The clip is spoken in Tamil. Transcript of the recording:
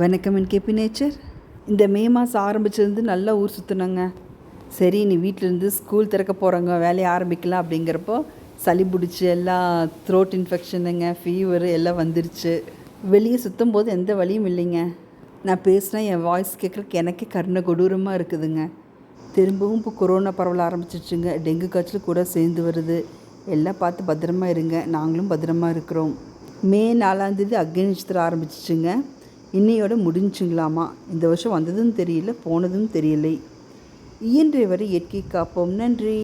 வணக்கம் என்கேபி நேச்சர். இந்த மே மாதம் ஆரம்பிச்சிருந்து நல்லா ஊர் சுற்றினங்க. சரி, நீ வீட்டிலேருந்து ஸ்கூல் திறக்க போகிறாங்க, வேலையை ஆரம்பிக்கலாம் அப்படிங்கிறப்போ சளி பிடிச்சி எல்லாம் த்ரோட் இன்ஃபெக்ஷனுங்க, ஃபீவரு எல்லாம் வந்துருச்சு. வெளியே சுற்றும் போது எந்த வழியும் இல்லைங்க. நான் பேசினா என் வாய்ஸ் கேட்குறக்கு எனக்கே கருணை கொடூரமாக இருக்குதுங்க. திரும்பவும் இப்போ கொரோனா பரவல் ஆரம்பிச்சிச்சுங்க. டெங்கு காய்ச்சல் கூட சேர்ந்து வருது. எல்லாம் பார்த்து பத்திரமா இருங்க. நாங்களும் பத்திரமா இருக்கிறோம். மே 4 அக்னி நட்சத்திரம் ஆரம்பிச்சிச்சுங்க. இன்னையோட முடிஞ்சுங்களாமா. இந்த வருஷம் வந்ததும் தெரியல, போனதும் தெரியலை. இயன்ற வரை இயற்கை காப்போம். நன்றி.